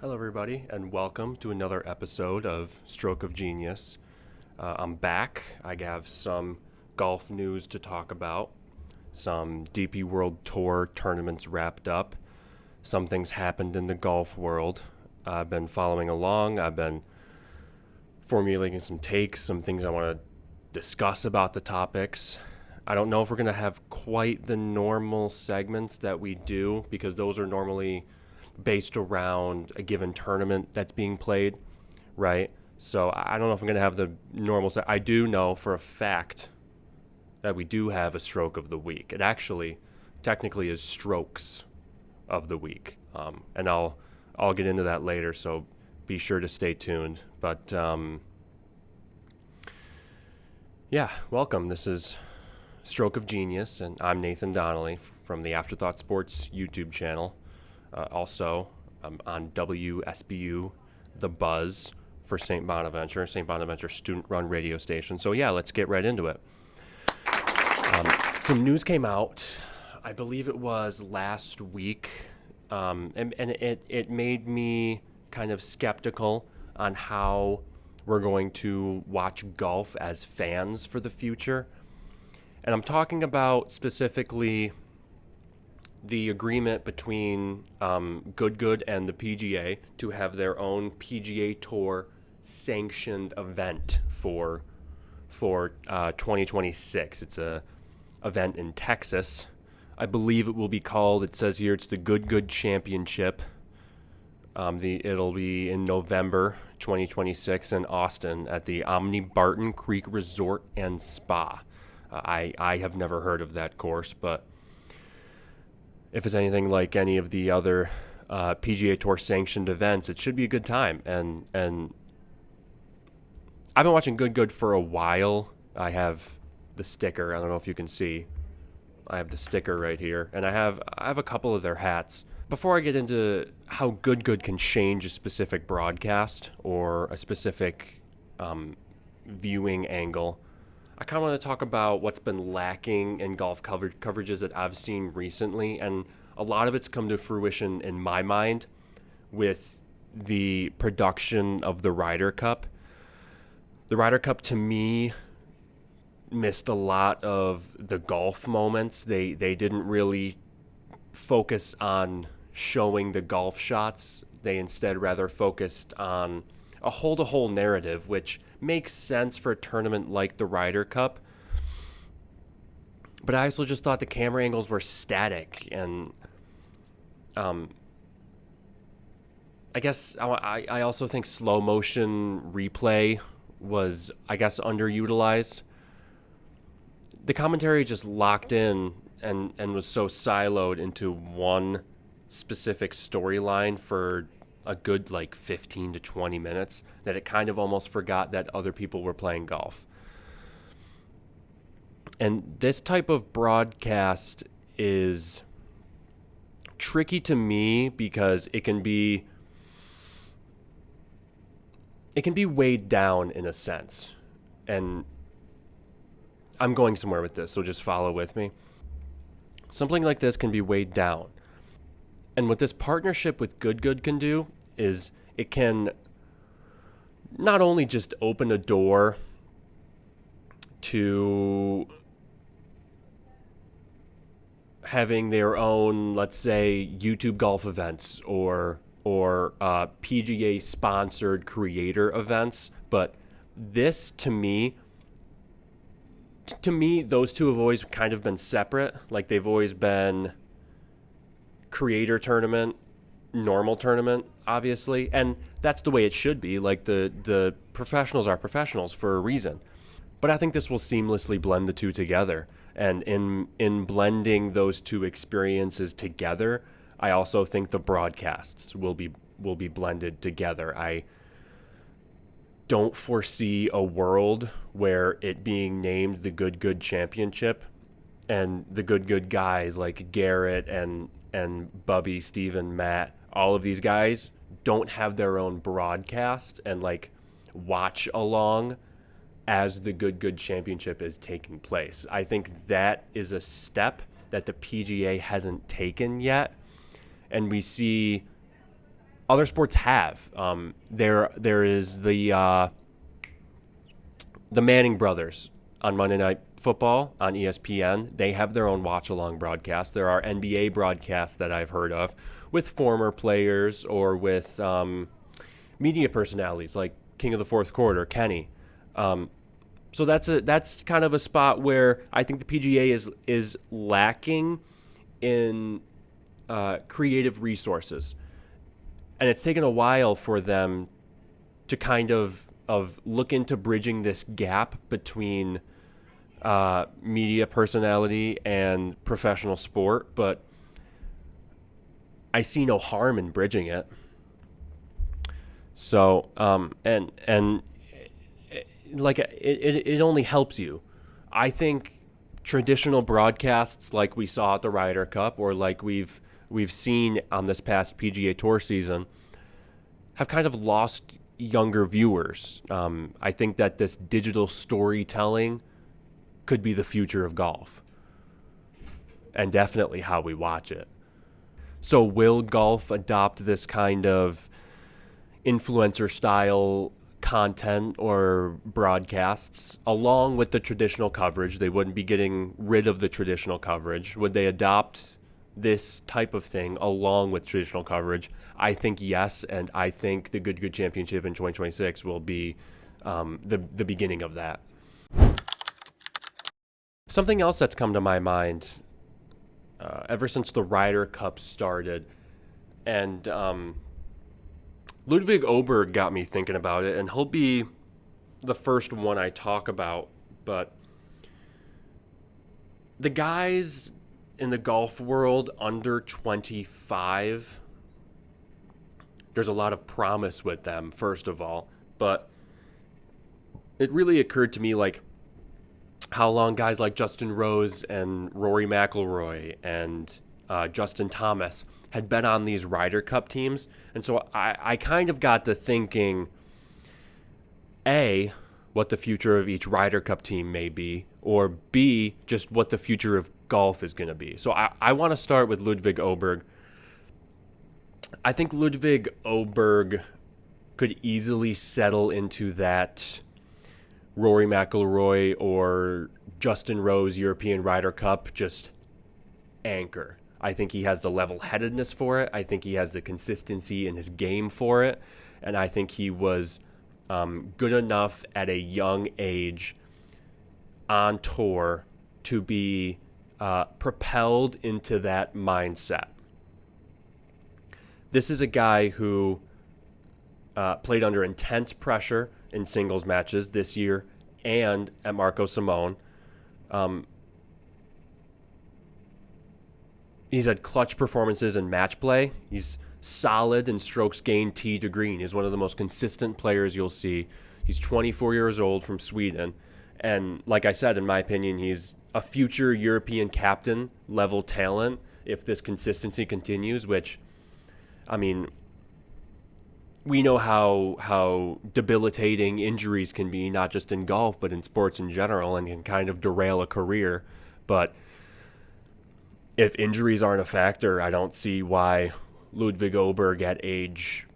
Hello, everybody, and welcome to another episode of Stroke of Genius. I'm back. I have some golf news to talk about, some DP World Tour tournaments wrapped up, some things happened in the golf world. I've been following along. I've been formulating some takes, some things I want to discuss about the topics. I don't know if we're going to have quite the normal segments that we do because those are normally based around a given tournament that's being played, right? So I don't know if I'm going to have the normal I do know for a fact that we do have a stroke of the week. It actually technically is strokes of the week. And I'll get into that later, so be sure to stay tuned. But yeah, welcome. This is Stroke of Genius, and I'm Nathan Donnelly from the Afterthought Sports YouTube channel. Also, I'm on WSBU, The Buzz for St. Bonaventure student-run radio station. So yeah, let's get right into it. Some news came out, I believe it was last week, and it made me kind of skeptical on how we're going to watch golf as fans for the future. And I'm talking about specifically the agreement between Good and the PGA to have their own PGA Tour sanctioned event for 2026. It's a event in Texas. I believe it will be called, it says here, it's the Good Championship. It'll be in November 2026 in Austin at the Omni Barton Creek Resort and Spa. I have never heard of that course, but if it's anything like any of the other PGA Tour sanctioned events, it should be a good time. And I've been watching Good for a while. I have the sticker. I don't know if you can see. I have the sticker right here, and I have a couple of their hats. Before I get into how Good can change a specific broadcast or a specific viewing angle, I kind of want to talk about what's been lacking in golf coverages that I've seen recently, and a lot of it's come to fruition in my mind with the production of the Ryder Cup. The Ryder Cup, to me, missed a lot of the golf moments. They didn't really focus on showing the golf shots. They instead rather focused on a hole-to-hole narrative, which makes sense for a tournament like the Ryder Cup. But I also just thought the camera angles were static, and I guess I also think slow motion replay was, I guess, underutilized. The commentary just locked in and was so siloed into one specific storyline for a good 15 to 20 minutes that it kind of almost forgot that other people were playing golf. And this type of broadcast is tricky to me because it can be weighed down in a sense. And I'm going somewhere with this, so just follow with me. Something like this can be weighed down. And what this partnership with Good can do is it can not only just open a door to having their own, let's say, YouTube golf events or PGA sponsored creator events, but this to me, those two have always kind of been separate. Like, they've always been creator tournament, normal tournament, obviously, and that's the way it should be. Like, the professionals are professionals for a reason. But I think this will seamlessly blend the two together, and in blending those two experiences together, I also think the broadcasts will be blended together. I don't foresee a world where it being named the Good Championship and the Good guys like Garrett and Bubby, Steven, Matt, all of these guys don't have their own broadcast and watch along as the Good Championship is taking place. I think that is a step that the PGA hasn't taken yet, and we see other sports have. There is the Manning brothers on Monday Night Football on ESPN. They have their own watch-along broadcast. There are NBA broadcasts that I've heard of with former players or with media personalities like King of the Fourth Quarter, Kenny. So that's kind of a spot where I think the PGA is lacking in creative resources, and it's taken a while for them to kind of look into bridging this gap between media personality and professional sport. But I see no harm in bridging it. So and like it only helps you. I think traditional broadcasts like we saw at the Ryder Cup or like we've seen on this past PGA Tour season have kind of lost younger viewers. I think that this digital storytelling could be the future of golf and definitely how we watch it. So will golf adopt this kind of influencer style content or broadcasts along with the traditional coverage? They wouldn't be getting rid of the traditional coverage. Would they adopt this type of thing along with traditional coverage? I think yes, and I think the Good Championship in 2026 will be the beginning of that. Something else that's come to my mind ever since the Ryder Cup started, and Ludwig Oberg got me thinking about it, and he'll be the first one I talk about, but the guys in the golf world under 25, there's a lot of promise with them, first of all, but it really occurred to me like how long guys like Justin Rose and Rory McIlroy and Justin Thomas had been on these Ryder Cup teams. And so I kind of got to thinking, A, what the future of each Ryder Cup team may be, or B, just what the future of golf is going to be. So I want to start with Ludwig Oberg. I think Ludwig Oberg could easily settle into that Rory McIlroy or Justin Rose European Ryder Cup just anchor. I think he has the level-headedness for it. I think he has the consistency in his game for it. And I think he was good enough at a young age on tour to be propelled into that mindset. This is a guy who played under intense pressure in singles matches this year and at Marco Simone. He's had clutch performances in match play. He's solid in strokes gained tee to green. He's one of the most consistent players you'll see. He's 24 years old from Sweden. And like I said, in my opinion, he's a future European captain level talent if this consistency continues, which, I mean, we know how debilitating injuries can be, not just in golf, but in sports in general, and can kind of derail a career. But if injuries aren't a factor, I don't see why Ludwig Oberg at age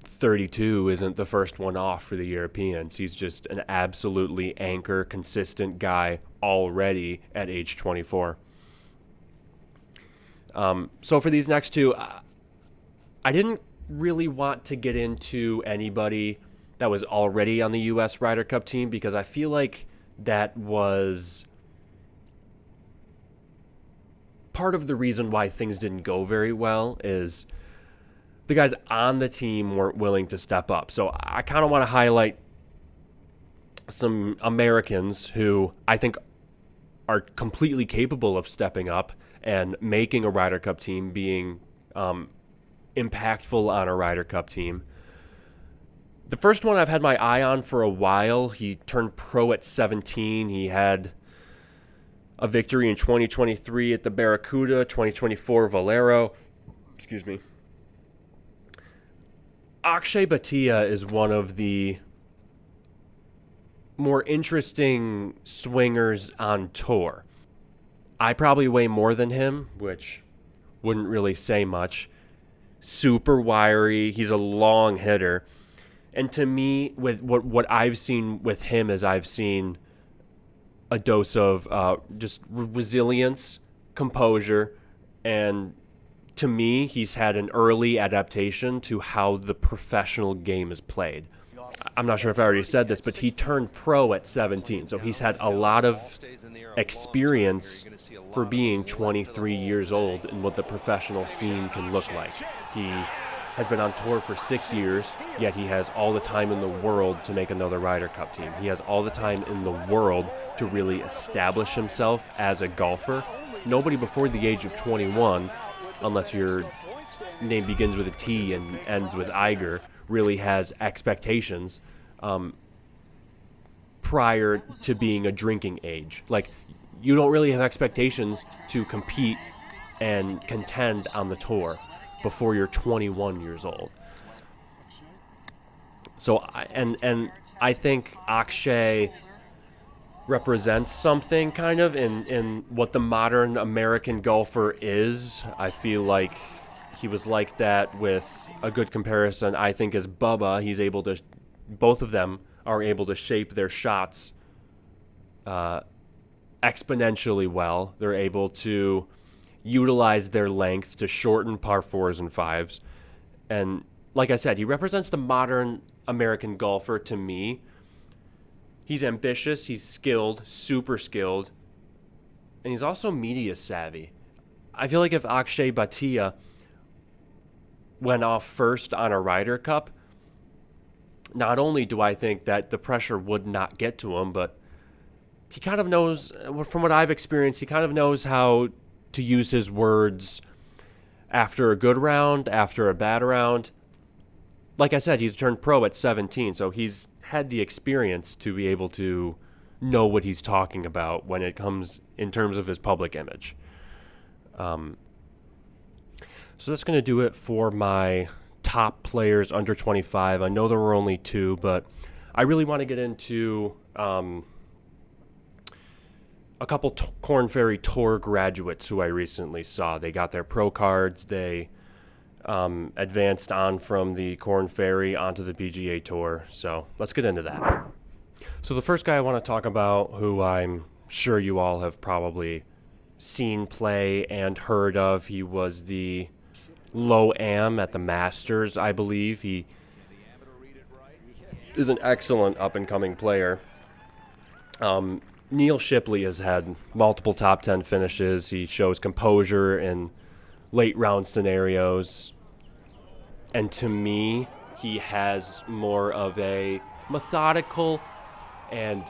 32 isn't the first one off for the Europeans. He's just an absolutely anchor, consistent guy already at age 24. So for these next two, I didn't really want to get into anybody that was already on the U.S. Ryder Cup team because I feel like that was part of the reason why things didn't go very well is the guys on the team weren't willing to step up. So I kind of want to highlight some Americans who I think are completely capable of stepping up and making a Ryder Cup team, being impactful on a Ryder Cup team. The first one I've had my eye on for a while. He turned pro at 17. He had a victory in 2023 at the Barracuda, 2024 Valero. Excuse me. Akshay Bhatia is one of the more interesting swingers on tour. I probably weigh more than him, which wouldn't really say much. super wiry. He's a long hitter. And to me, with what I've seen with him is I've seen a dose of just resilience, composure, and to me, he's had an early adaptation to how the professional game is played. I'm not sure if I already said this, but he turned pro at 17, so he's had a lot of experience for being 23 years old and what the professional scene can look like. He has been on tour for 6 years, yet he has all the time in the world to make another Ryder Cup team. He has all the time in the world to really establish himself as a golfer. Nobody before the age of 21, unless your name begins with a T and ends with Iger, really has expectations prior to being a drinking age. Like, you don't really have expectations to compete and contend on the tour before you're 21 years old. So, I think Akshay represents something kind of in what the modern American golfer is. I feel like he was like that. With a good comparison, I think, is Bubba. He's able to, both of them are able to shape their shots exponentially well. They're able to utilize their length to shorten par fours and fives. And like I said, he represents the modern American golfer to me. He's ambitious, he's skilled, super skilled, and he's also media savvy. I feel like if Akshay Bhatia went off first on a Ryder Cup, not only do I think that the pressure would not get to him, but he kind of knows, from what I've experienced, he kind of knows how to use his words after a good round, after a bad round. Like I said, he's turned pro at 17, so he's had the experience to be able to know what he's talking about when it comes in terms of his public image. So that's going to do it for my top players under 25. I know there were only two, but I really want to get into a couple Korn Ferry Tour graduates who I recently saw. They got their pro cards. They advanced on from the Korn Ferry onto the PGA Tour. So let's get into that. So the first guy I want to talk about, who I'm sure you all have probably seen play and heard of, he was the Low-Am at the Masters, I believe. He is an excellent up-and-coming player. Neil Shipley has had multiple top 10 finishes. He shows composure in late round scenarios. And to me, he has more of a methodical and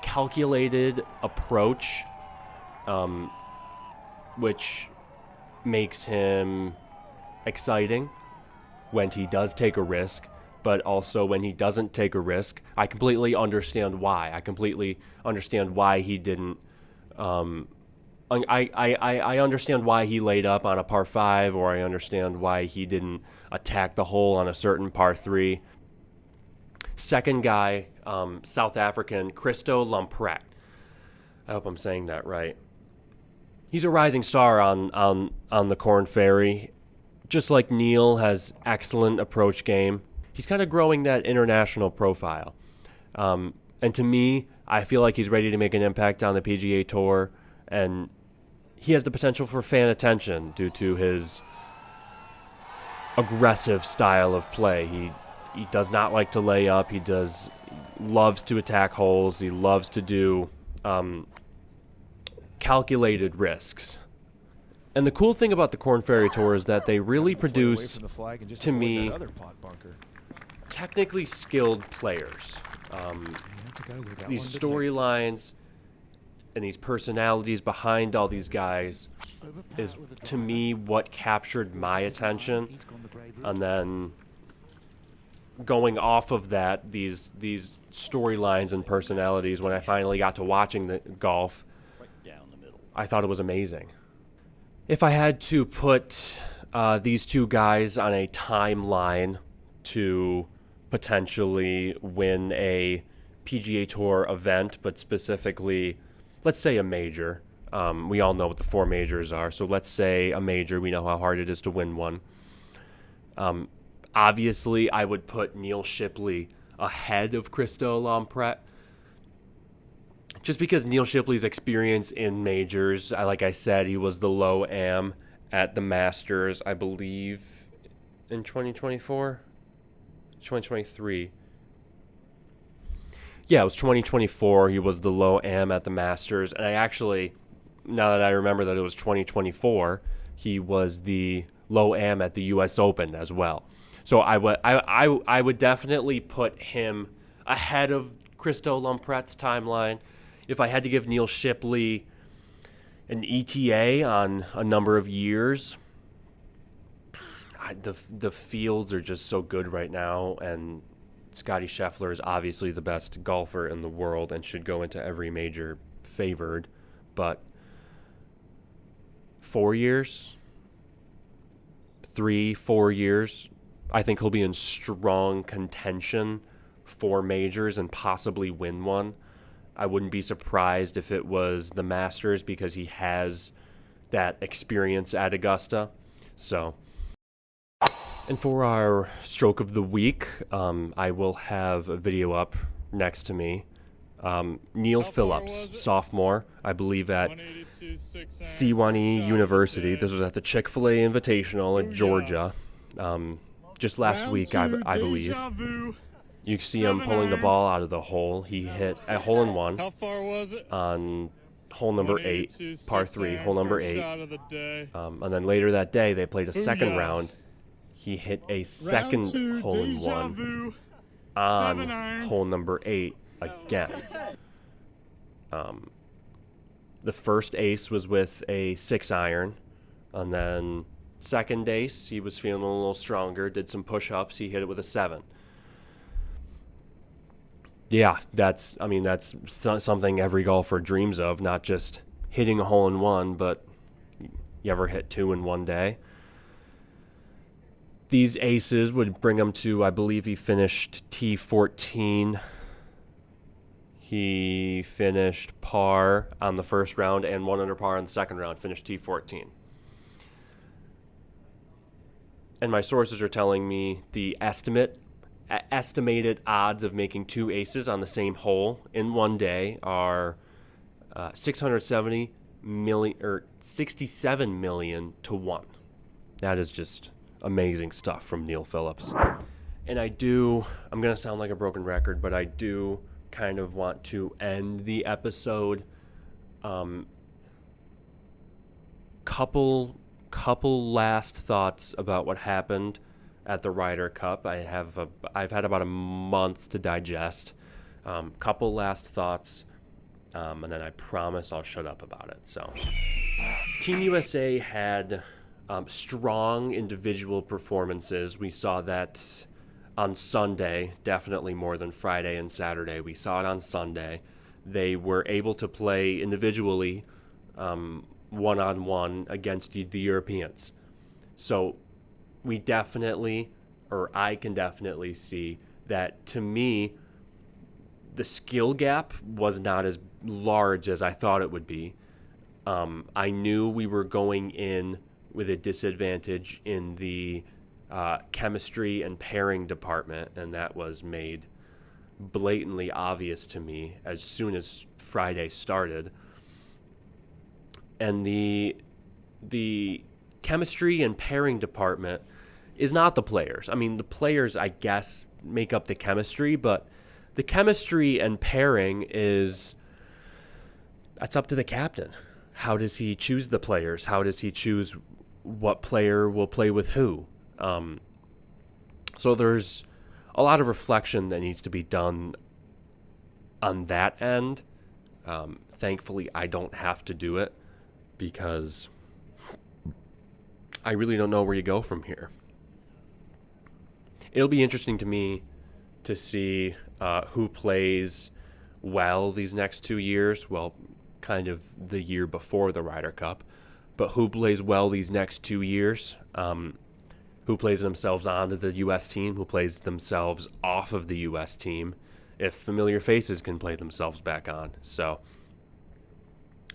calculated approach, which makes him exciting when he does take a risk. But also when he doesn't take a risk, I completely understand why. I completely understand why he didn't. I understand why he laid up on a par 5, or I understand why he didn't attack the hole on a certain par 3. Second guy, South African, Christo Lamprecht. I hope I'm saying that right. He's a rising star on the Korn Ferry. Just like Neil, has excellent approach game. He's kind of growing that international profile. And to me, I feel like he's ready to make an impact on the PGA Tour, and he has the potential for fan attention due to his aggressive style of play. He does not like to lay up. He loves to attack holes. He loves to do calculated risks. And the cool thing about the Korn Ferry Tour is that they really produce, to me, technically skilled players. These storylines and these personalities behind all these guys is, to me, what captured my attention. And then going off of that, these storylines and personalities, when I finally got to watching the golf, I thought it was amazing. If I had to put these two guys on a timeline to potentially win a PGA Tour event, but specifically, let's say a major. We all know what the 4 majors are, so let's say a major. We know how hard it is to win one. Obviously, I would put Neil Shipley ahead of Christo Lamprette, just because Neil Shipley's experience in majors. Like I said, he was the low am at the Masters, I believe, in 2024, 2023. Yeah, it was 2024. He was the low am at the Masters. And I actually, now that I remember that it was 2024, he was the low am at the U.S. Open as well. So I would definitely put him ahead of Christo Lamprette's timeline. If I had to give Neil Shipley an ETA on a number of years, the fields are just so good right now, and Scottie Scheffler is obviously the best golfer in the world and should go into every major favored. But 4 years, 3-4 years, I think he'll be in strong contention for majors and possibly win one. I wouldn't be surprised if it was the Masters, because he has that experience at Augusta. So, and for our stroke of the week, I will have a video up next to me. Neil Phillips, sophomore, I believe at S1E University. This was at the Chick-fil-A Invitational in Georgia. Just last week, I believe. You see him pulling the ball out of the hole. He hit a hole-in-one. How far was it? On hole number 8, par 3, hole number 8. And then later that day, they played a second round. He hit a second hole-in-one on hole number 8 again. The first ace was with a 6-iron, and then second ace, he was feeling a little stronger, did some push-ups, he hit it with a 7. Yeah, that's something every golfer dreams of, not just hitting a hole-in-one, but you ever hit 2 in one day? These aces would bring him to, I believe he finished T14. He finished par on the first round and 1 under par on the second round, finished T14. And my sources are telling me the estimated odds of making 2 aces on the same hole in one day are 670 million or 67 million to 1. That is just amazing stuff from Neil Phillips. And I'm going to sound like a broken record, but I do kind of want to end the episode. Couple last thoughts about what happened at the Ryder Cup. I've had about a month to digest. Couple last thoughts, and then I promise I'll shut up about it. So, Team USA had strong individual performances. We saw that on Sunday, definitely more than Friday and Saturday. We saw it on Sunday. They were able to play individually, one-on-one against the Europeans. So I can definitely see that, to me, the skill gap was not as large as I thought it would be. I knew we were going in with a disadvantage in the chemistry and pairing department, and that was made blatantly obvious to me as soon as Friday started. And the chemistry and pairing department is not the players. I mean, the players, I guess, make up the chemistry, but the chemistry and pairing that's up to the captain. How does he choose the players? How does he choose what player will play with who? So there's a lot of reflection that needs to be done on that end. Thankfully, I don't have to do it, because I really don't know where you go from here. It'll be interesting to me to see who plays well these next 2 years. Well, kind of the year before the Ryder Cup, but who plays well these next 2 years? Who plays themselves onto the U.S. team? Who plays themselves off of the U.S. team? If familiar faces can play themselves back on. So,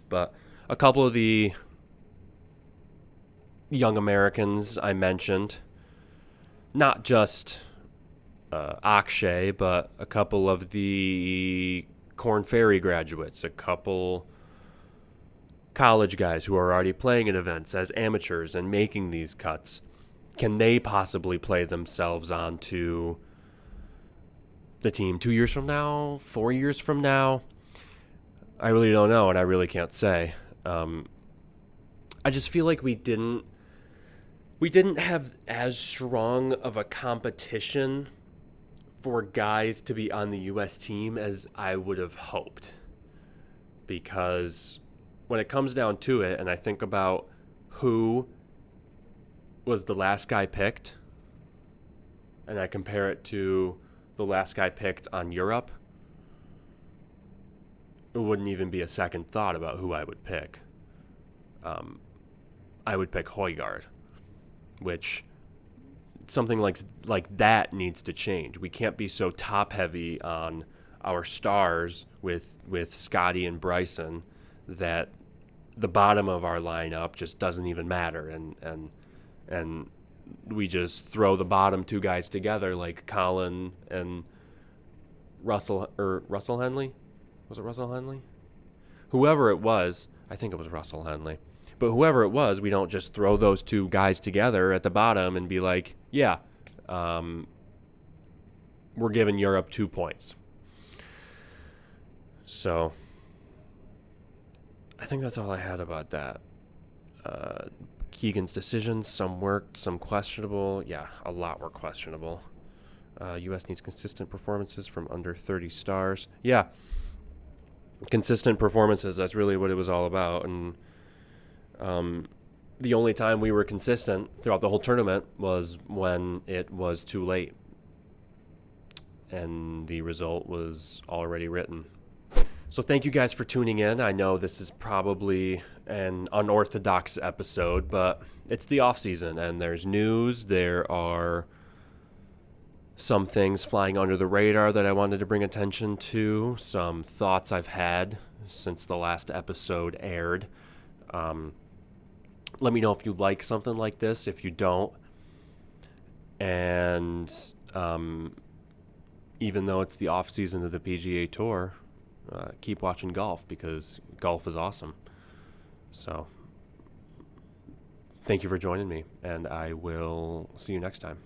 but a couple of the young Americans I mentioned, not just Akshay, but a couple of the Korn Ferry graduates, a couple college guys who are already playing in events as amateurs and making these cuts. Can they possibly play themselves onto the team 2 years from now, 4 years from now? I really don't know, and I really can't say. I just feel like we didn't have as strong of a competition for guys to be on the U.S. team as I would have hoped. Because when it comes down to it, and I think about who was the last guy picked, and I compare it to the last guy picked on Europe, it wouldn't even be a second thought about who I would pick. I would pick Højgaard, which something like that needs to change. We can't be so top heavy on our stars with Scotty and Bryson that the bottom of our lineup just doesn't even matter, and we just throw the bottom two guys together like Colin and Russell Henley. Was it Russell Henley? Whoever it was, I think it was Russell Henley. But whoever it was, we don't just throw those two guys together at the bottom and be like, yeah, we're giving Europe 2 points. So I think that's all I had about that. Keegan's decisions, some worked, some questionable. Yeah, a lot were questionable. U.S. needs consistent performances from under 30 stars. Yeah, consistent performances, that's really what it was all about. And the only time we were consistent throughout the whole tournament was when it was too late. And the result was already written. So thank you guys for tuning in. I know this is probably an unorthodox episode, but it's the off season and there's news. There are some things flying under the radar that I wanted to bring attention to, some thoughts I've had since the last episode aired. Let me know if you like something like this, if you don't. And even though it's the off season of the PGA Tour, keep watching golf because golf is awesome. So thank you for joining me, and I will see you next time.